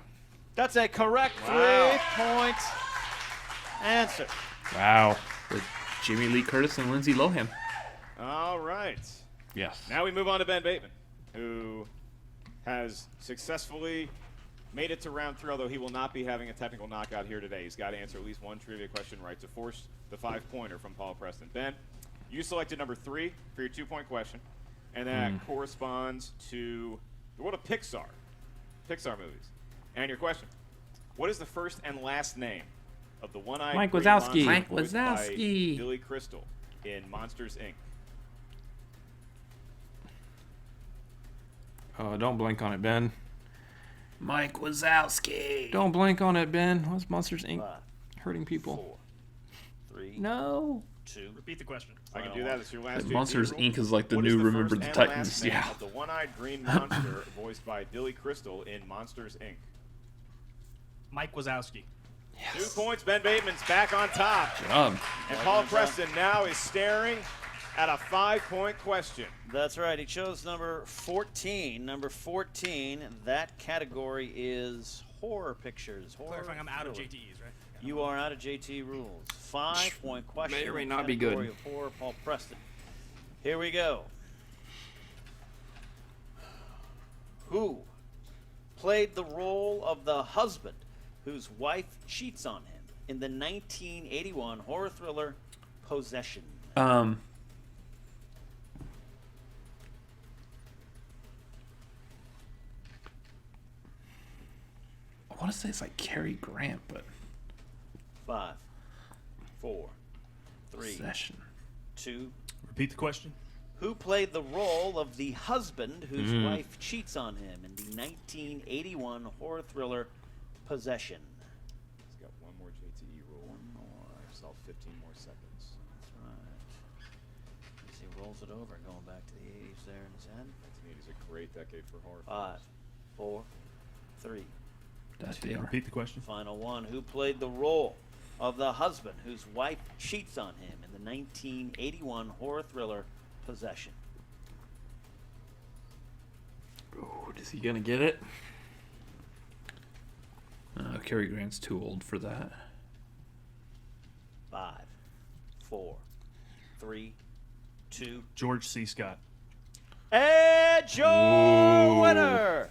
That's a correct 3-point answer. Wow. With Jamie Lee Curtis and Lindsay Lohan. All right. Yes. Now we move on to Ben Bateman, who has successfully made it to round 3, although he will not be having a technical knockout here today. He's got to answer at least one trivia question right to force the 5-pointer from Paul Preston. Ben, you selected number 3 for your 2-point question, and that corresponds to the world of Pixar movies. And your question, what is the first and last name of the one-eyed Mike green Wazowski. monster Mike voiced by Wazowski. Billy Crystal in Monsters, Inc.? Oh, don't blink on it, Ben. Mike Wazowski. Don't blink on it, Ben. What's Monsters Inc. 5, hurting people? 4, 3, No. 2. Repeat the question. I can do that. It's your last JT Monsters rule. Inc. is like the What new is Remember first the and Titans. last name Yeah. of the one-eyed green monster voiced by Billy Crystal in Monsters, Inc.? Mike Wazowski. 2 points. Ben Bateman's back on top. And And Paul Preston now is staring at a 5-point question. That's right. He chose number 14. Number 14, that category is horror pictures. Horror Clarifying, I'm out of thriller. JTEs, right? You are out of JT rules. 5-point question. May or may in not be category good. of horror, Paul Preston. Here we go. Who played the role of the husband whose wife cheats on him in the 1981 horror thriller Possession? I want to say it's like Cary Grant, but 5, 4, 3, Possession. 2. Repeat the question. Who played the role of the husband whose wife cheats on him in the 1981 horror thriller Possession? He's got one more JTE rule. One more. Yourself 15 more seconds. That's right. As he rolls it over, going back to the 80s there in his head. 1980 is a great decade for horror 5, 4, 3. Repeat the question. Final one. Who played the role of the husband whose wife cheats on him in the 1981 horror thriller Possession? Oh, is he gonna get it? Cary Grant's too old for that. 5, 4, 3, 2. George C. Scott. And your winner,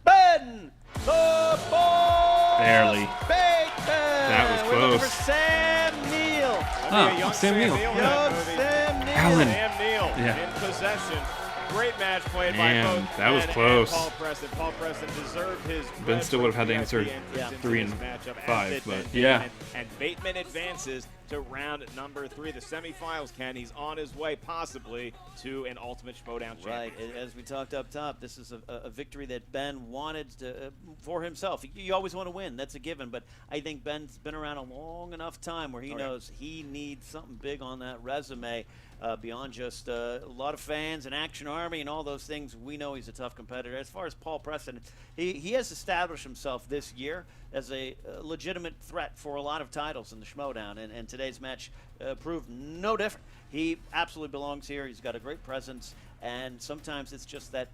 Ben the Ball Barely. Bateman. That was We're looking close. for Sam Neill. That'd be a young Sam Neill. in Young that movie. Sam Neill. Alan. Sam Neill Yeah. in Possession. Great match played Man, by both that was Ben close. and Paul Preston. Paul Preston deserved his Ben still would have had to VIP answer entrance into 3 this and matchup, as 5, did but Ben yeah. Bateman. And Bateman advances to round number 3, the semifinals. Ken, he's on his way possibly to an Ultimate Schmoedown Right, championship. as we talked up top, this is a victory that Ben wanted for himself. You always want to win, that's a given, but I think Ben's been around a long enough time where he knows he needs something big on that resume beyond just a lot of fans and Action Army and all those things. We know he's a tough competitor. As far as Paul Preston, he has established himself this year as a legitimate threat for a lot of titles in the Schmoedown, and today's match proved no different. He absolutely belongs here. He's got a great presence, and sometimes it's just that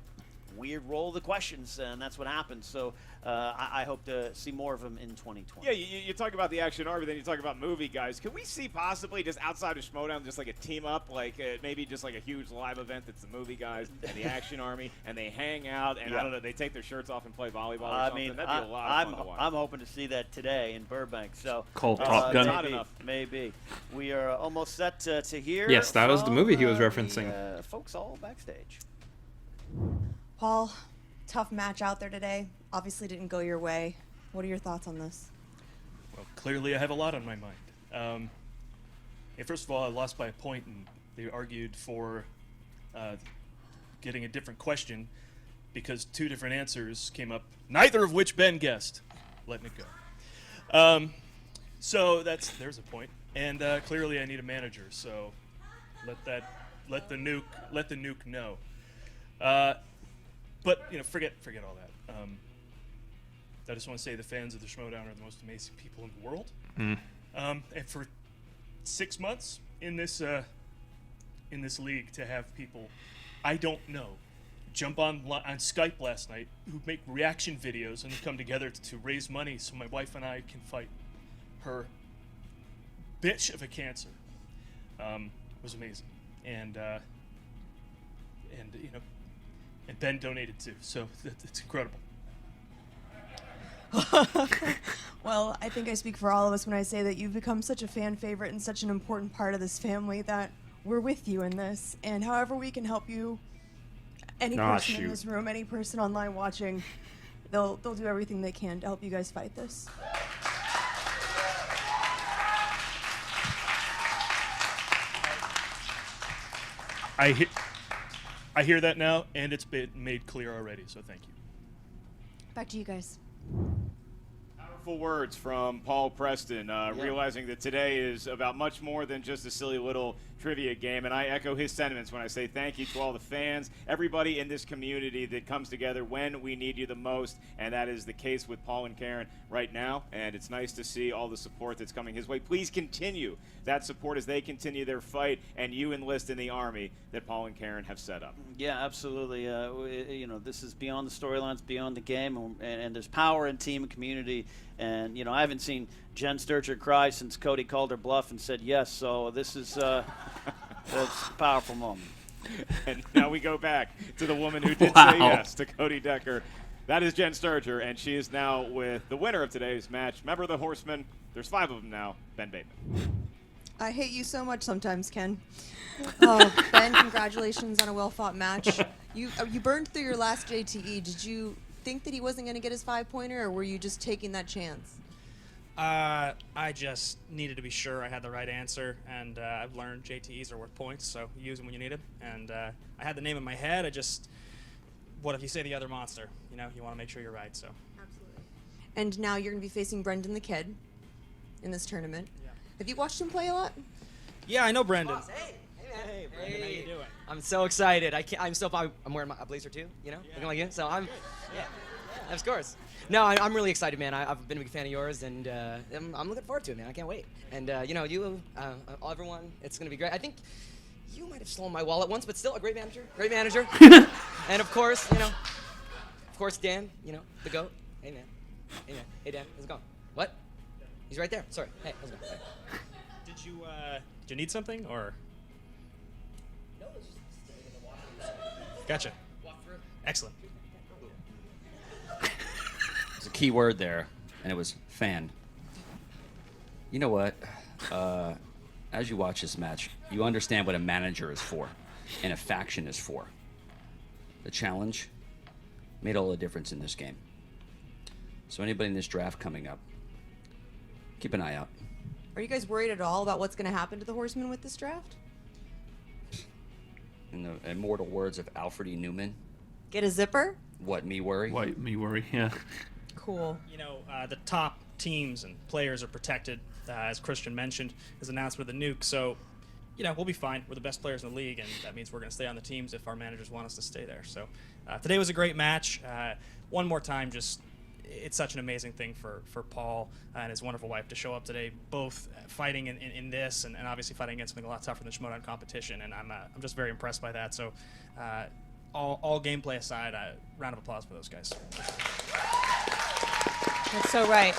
weird roll of the questions, and that's what happened. So I hope to see more of him in 2020. Yeah, you talk about the Action Army, then you talk about movie guys. Can we see possibly just outside of Schmoedown, just like a team up, like maybe just like a huge live event that's the movie guys and the Action Army, and they hang out and I don't know, they take their shirts off and play volleyball or something? That'd be a lot of fun to watch. I'm hoping to see that today in Burbank. So Top Gun. Not enough. Maybe. We are almost set to hear. Yes, that was the movie he was from, referencing. the, folks all backstage. Paul, tough match out there today. Obviously didn't go your way. What are your thoughts on this? Well, clearly I have a lot on my mind. First of all, I lost by a point, and they argued for getting a different question because 2 different answers came up, neither of which Ben guessed. Letting it go. So there's a point. And clearly I need a manager, so let the nuke know. But forget all that. I just want to say the fans of the Schmoedown are the most amazing people in the world. And for 6 months in this league, to have people I don't know jump on Skype last night who make reaction videos and come together to raise money so my wife and I can fight her bitch of a cancer, was amazing. And Ben donated too, so it's incredible. Well, I think I speak for all of us when I say that you've become such a fan favorite and such an important part of this family that we're with you in this. And however we can help you, any person in this room, any person online watching, they'll do everything they can to help you guys fight this. I hear that now, and it's been made clear already, so thank you. Back to you guys. Powerful words from Paul Preston, realizing that today is about much more than just a silly little trivia game, and I echo his sentiments when I say thank you to all the fans, everybody in this community that comes together when we need you the most, and that is the case with Paul and Karen right now, and it's nice to see all the support that's coming his way. Please continue that support as they continue their fight, and you enlist in the army that Paul and Karen have set up. Yeah, absolutely. This is beyond the storylines, beyond the game, and there's power in team and community. And I haven't seen Jen Sturger cry since Cody called her bluff and said yes. So this is that's a powerful moment. And now we go back to the woman who did say yes to Cody Decker. That is Jen Sturger, and she is now with the winner of today's match. Member of the Horsemen. There's 5 of them now. Ben Bateman. I hate you so much sometimes, Ken. Oh, Ben, congratulations on a well-fought match. You burned through your last JTE. Did you think that he wasn't going to get his 5-pointer, or were you just taking that chance? I just needed to be sure I had the right answer, and I've learned JTEs are worth points, so use them when you need them. And I had the name in my head. What if you say the other monster? You want to make sure you're right. So. Absolutely. And now you're going to be facing Brendan the Kid in this tournament. Yeah. Have you watched him play a lot? Yeah, I know Brendan. Hey, Hey, Brendan, how you doing? I'm so excited. I'm wearing a blazer too, looking like you. So I'm, of course. No, I'm really excited, man. I've been a big fan of yours, and I'm looking forward to it, man. I can't wait. And everyone, it's gonna be great. I think you might have stolen my wallet once, but still a great manager. And of course, Dan, the GOAT. Hey, man. Hey, Dan, how's it going? What? He's right there. Sorry. Hey, how's it going? Did you need something, or? No, it's just Gotcha. walk through. Excellent. There's a key word there, and it was fan. You know what? As you watch this match, you understand what a manager is for and a faction is for. The challenge made all the difference in this game. So anybody in this draft coming up, keep an eye out. Are you guys worried at all about what's going to happen to the Horsemen with this draft? In the immortal words of Alfred E. Newman. Get a zipper? What, me worry? What, me worry, yeah. Cool. The top teams and players are protected, as Christian mentioned, as announced with the nuke. So, we'll be fine. We're the best players in the league, and that means we're going to stay on the teams if our managers want us to stay there. So, today was a great match. One more time, it's such an amazing thing for Paul and his wonderful wife to show up today, both fighting in this and obviously fighting against something a lot tougher than Schmoedown competition. And I'm just very impressed by that. So, all gameplay aside, round of applause for those guys. That's so right.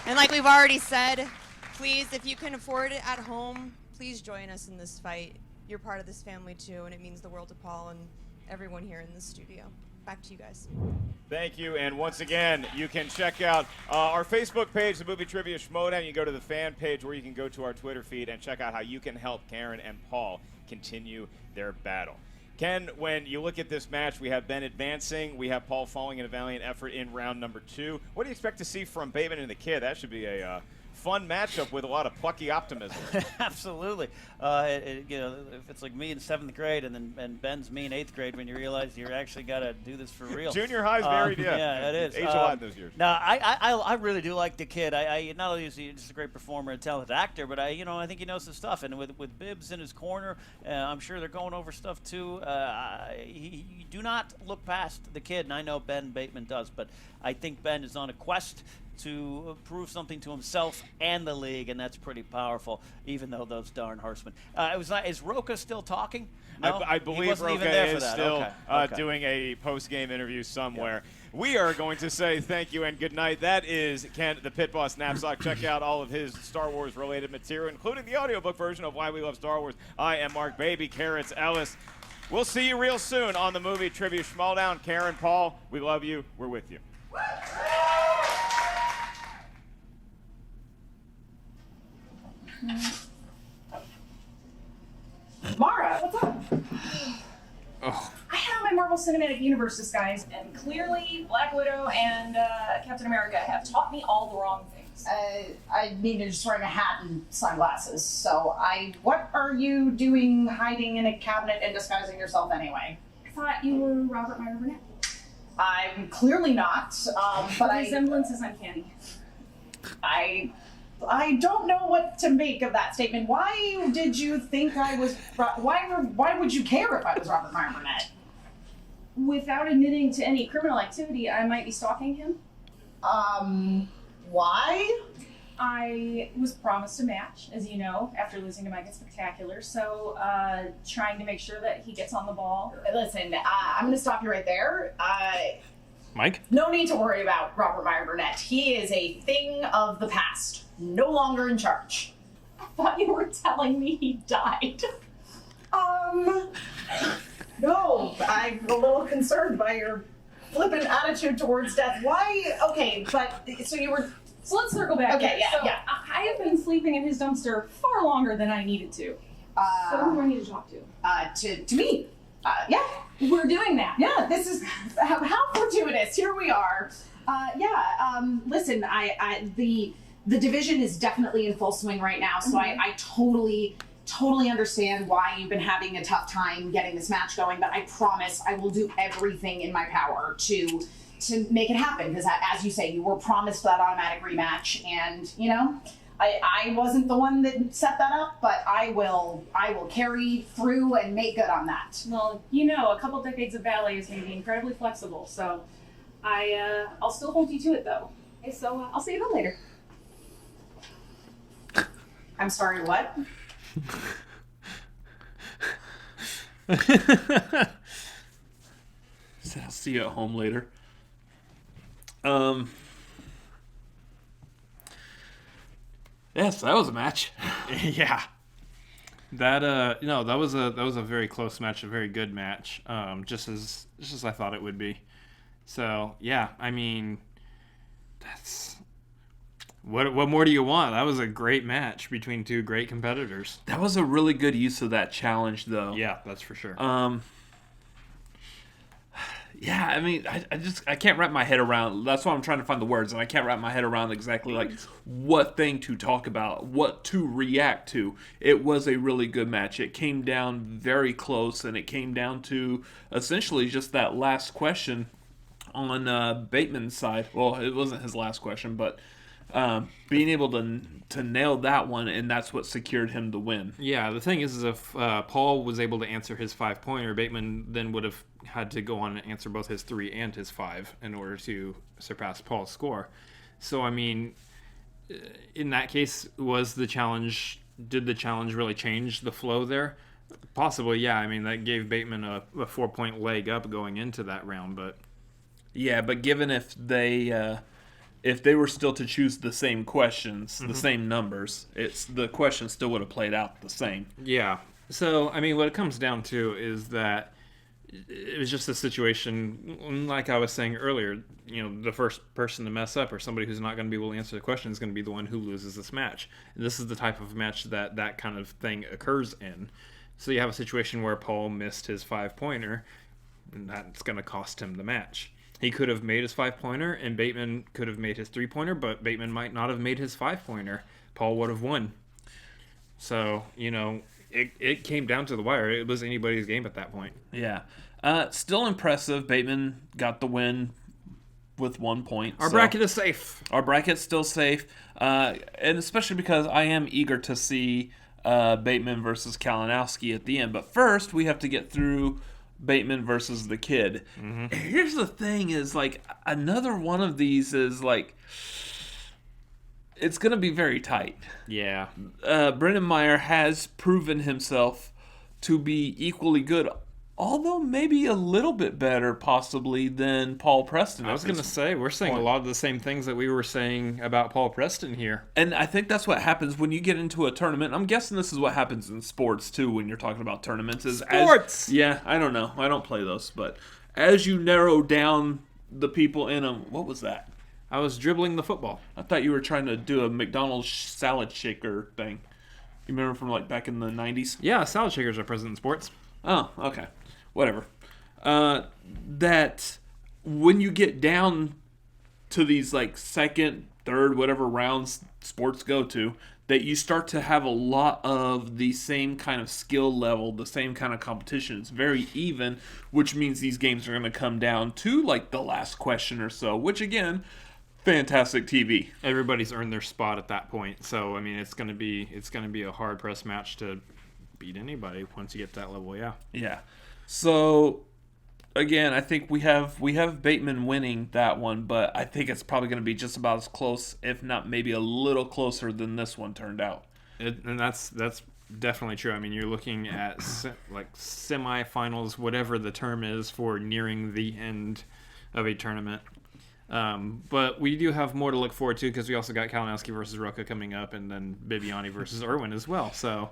And like we've already said, please, if you can afford it at home, please join us in this fight. You're part of this family too, and it means the world to Paul and everyone here in the studio. Back to you guys. Thank you, and once again, you can check out our Facebook page, the Movie Trivia Schmoedown. You go to the fan page, where you can go to our Twitter feed and check out how you can help Karen and Paul continue their battle. Ken, when you look at this match, we have Ben advancing. We have Paul falling in a valiant effort in round number 2. What do you expect to see from Bateman and the Kid? That should be a fun matchup with a lot of plucky optimism. Absolutely. If it's like me in 7th grade and Ben's me in 8th grade, when you realize you're actually got to do this for real. Junior high's very, yeah, it is. Age a lot in those years. No, I really do like the Kid. I not only is he just a great performer and talented actor, but I think he knows his stuff. And with Bibbs in his corner, I'm sure they're going over stuff too. You do not look past the Kid, and I know Ben Bateman does, but I think Ben is on a quest to prove something to himself and the league, and that's pretty powerful, even though those darn horsemen. Is Rocha still talking? No? I believe Rocha is still doing a post-game interview somewhere. Yeah. We are going to say thank you and good night. That is Ken, the Pit Boss Knapsack. Check out all of his Star Wars-related material, including the audiobook version of Why We Love Star Wars. I am Mark Baby Carrots Ellis. We'll see you real soon on the Movie Trivia Schmoedown. Karen, Paul, we love you. We're with you. Mara, what's up? Oh. I have my Marvel Cinematic Universe disguise, and clearly Black Widow and Captain America have taught me all the wrong things. I mean, you're just wearing a hat and sunglasses. So what are you doing hiding in a cabinet and disguising yourself anyway? I thought you were Robert Meyer Burnett. I'm clearly not, but the resemblance is uncanny. I don't know what to make of that statement. Why did you think I was? Why would you care if I was Robert Meyer Burnett? Without admitting to any criminal activity, I might be stalking him. Why? I was promised a match, as you know, after losing to Mike at Spectacular. So, trying to make sure that he gets on the ball. Listen, I'm going to stop you right there. Mike? No need to worry about Robert Meyer Burnett. He is a thing of the past. No longer in charge. I thought you were telling me he died. No, I'm a little concerned by your flippant attitude towards death. Why? Okay, but so you were. So let's circle back. Okay, here. yeah. I have been sleeping in his dumpster far longer than I needed to. So who do I need to talk to? To me. Yeah. We're doing that. Yeah, this is how fortuitous. Here we are. Listen, the division is definitely in full swing right now, so I totally understand why you've been having a tough time getting this match going, but I promise I will do everything in my power to make it happen, because as you say, you were promised that automatic rematch, and I wasn't the one that set that up, but I will carry through and make good on that. Well, a couple decades of ballet is going to be incredibly flexible, so I'll still hold you to it, though. Okay, so I'll see you then later. I'm sorry, what? So I'll see you at home later. Yes, that was a match. Yeah. That was a very close match, a very good match. Just as I thought it would be. So yeah, I mean, that's what more do you want? That was a great match between two great competitors. That was a really good use of that challenge, though. Yeah, that's for sure. Yeah, I mean, I can't wrap my head around. That's why I'm trying to find the words, and I can't wrap my head around exactly like what thing to talk about, what to react to. It was a really good match. It came down very close, and it came down to essentially just that last question on Bateman's side. Well, it wasn't his last question, but being able to nail that one, and that's what secured him the win. Yeah, the thing is if Paul was able to answer his 5-pointer, Bateman then would have had to go on and answer both his 3 and his 5 in order to surpass Paul's score. So, I mean, in that case, did the challenge really change the flow there? Possibly, yeah. I mean, that gave Bateman a 4-point leg up going into that round, but yeah. But given if they were still to choose the same questions, the same numbers, the questions still would have played out the same. Yeah. So, I mean, what it comes down to is that it was just a situation, like I was saying earlier, the first person to mess up or somebody who's not going to be able to answer the question is going to be the one who loses this match. And this is the type of match that kind of thing occurs in. So you have a situation where Paul missed his 5-pointer, and that's going to cost him the match. He could have made his 5-pointer, and Bateman could have made his 3-pointer, but Bateman might not have made his 5-pointer. Paul would have won. So, it came down to the wire. It was anybody's game at that point. Yeah. Still impressive. Bateman got the win with 1 point. Our bracket is safe. Our bracket's still safe. And especially because I am eager to see Bateman versus Kalinowski at the end. But first, we have to get through Bateman versus the Kid. Mm-hmm. Here's the thing is, another one of these is, it's going to be very tight. Yeah. Brendan Meyer has proven himself to be equally good, although maybe a little bit better, possibly, than Paul Preston. I was going to say, we're saying a lot of the same things that we were saying about Paul Preston here. And I think that's what happens when you get into a tournament. I'm guessing this is what happens in sports, too, when you're talking about tournaments. Sports! Yeah, I don't know. I don't play those. But as you narrow down the people in them, what was that? I was dribbling the football. I thought you were trying to do a McDonald's salad shaker thing. You remember from back in the 90s? Yeah, salad shakers are present in sports. Oh, okay. Whatever. That when you get down to these second, third, whatever rounds sports go to, that you start to have a lot of the same kind of skill level, the same kind of competition. It's very even, which means these games are going to come down to the last question or so, which again, fantastic TV. Everybody's earned their spot at that point. So I mean, it's gonna be a hard pressed match to beat anybody once you get to that level. Yeah. Yeah. So again, I think we have Bateman winning that one, but I think it's probably going to be just about as close, if not maybe a little closer than this one turned out. And that's definitely true. I mean, you're looking at semifinals, whatever the term is for nearing the end of a tournament. But we do have more to look forward to because we also got Kalinowski versus Rucka coming up, and then Bibiani versus Irwin as well. So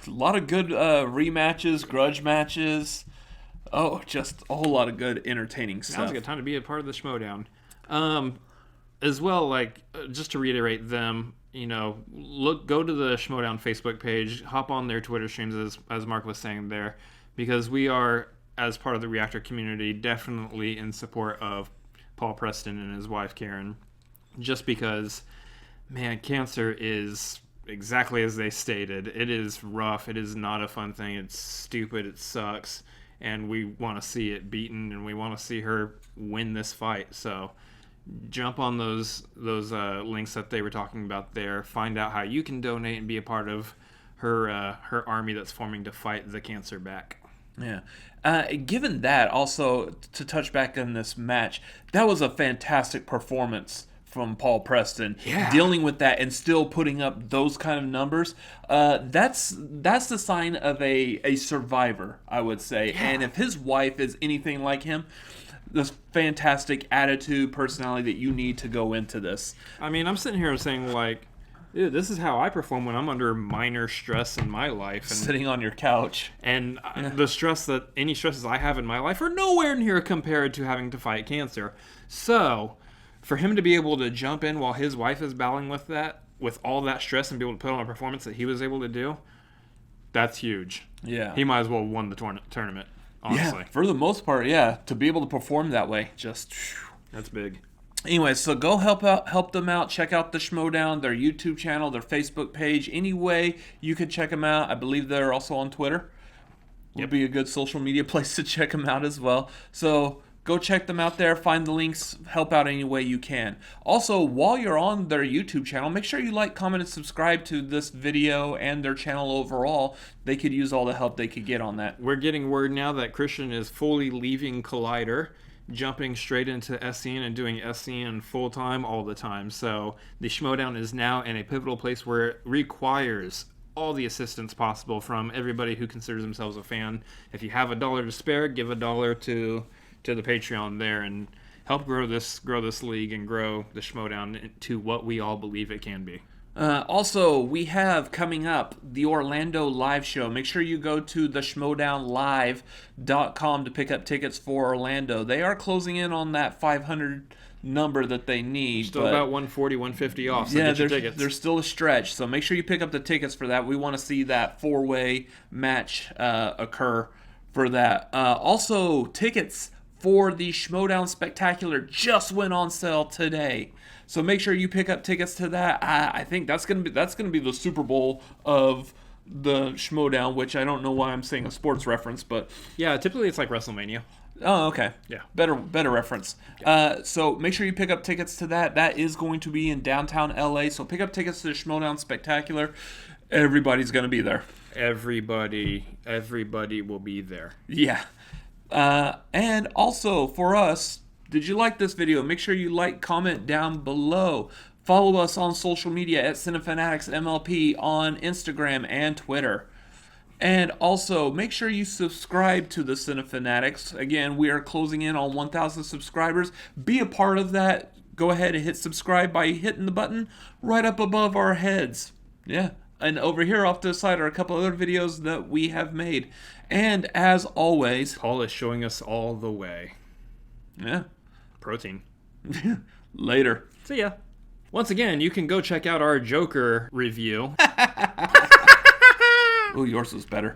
a lot of good rematches, grudge matches. Oh, just a whole lot of good, entertaining stuff. Sounds like a time to be a part of the Schmoedown. As well, just to reiterate them, go to the Schmoedown Facebook page, hop on their Twitter streams, as Mark was saying there, because we are, as part of the Reactor community, definitely in support of Paul Preston and his wife Karen, just because, man, cancer is exactly as they stated. It is rough. It is not a fun thing. It's stupid. It sucks, and we want to see it beaten, and we want to see her win this fight. So jump on those links that they were talking about there. Find out how you can donate and be a part of her army that's forming to fight the cancer back. Yeah. Given that, also, to touch back on this match, that was a fantastic performance from Paul Preston. Yeah. Dealing with that and still putting up those kind of numbers, that's the sign of a survivor, I would say. Yeah. And if his wife is anything like him, this fantastic attitude, personality that you need to go into this. I mean, I'm sitting here saying, dude, this is how I perform when I'm under minor stress in my life. And, sitting on your couch. And the stress any stresses I have in my life are nowhere near compared to having to fight cancer. So, for him to be able to jump in while his wife is battling with all that stress, and be able to put on a performance that he was able to do, that's huge. Yeah. He might as well have won the tournament, honestly. Yeah, for the most part, yeah. To be able to perform that way, just... That's big. Anyway, so go help them out. Check out the Schmoedown, their YouTube channel, their Facebook page. Any way you could check them out. I believe they're also on Twitter. Would be a good social media place to check them out as well. So go check them out there. Find the links. Help out any way you can. Also, while you're on their YouTube channel, make sure you like, comment, and subscribe to this video and their channel overall. They could use all the help they could get on that. We're getting word now that Christian is fully leaving Collider, jumping straight into SCN and doing SCN full-time all the time. So the Schmoedown is now in a pivotal place where it requires all the assistance possible from everybody who considers themselves a fan. If you have $1 to spare, give $1 to the Patreon there and help grow this league and grow the Schmoedown to what we all believe it can be. Also, we have coming up the Orlando live show. Make sure you go to theshmoedownlive.com to pick up tickets for Orlando. They are closing in on that 500 number that they need. Still about 140, 150 off, so get your tickets. There's still a stretch, so make sure you pick up the tickets for that. We want to see that 4-way match occur for that. Also, tickets for the Schmoedown Spectacular just went on sale today. So make sure you pick up tickets to that. I think that's gonna be the Super Bowl of the Schmoedown, which I don't know why I'm saying a sports reference, but yeah, typically it's like WrestleMania. Oh, okay. Yeah. Better reference. So make sure you pick up tickets to that. That is going to be in downtown LA. So pick up tickets to the Schmoedown Spectacular. Everybody's gonna be there. Everybody will be there. Yeah. And also for us, did you like this video? Make sure you like, comment down below. Follow us on social media at Cinefanatics MLP on Instagram and Twitter. And also, make sure you subscribe to the Cinefanatics. Again, we are closing in on 1,000 subscribers. Be a part of that. Go ahead and hit subscribe by hitting the button right up above our heads. Yeah. And over here off to the side are a couple other videos that we have made. And as always, Paul is showing us all the way. Yeah. Protein. Later. See ya. Once again, you can go check out our Joker review. Oh, yours was better.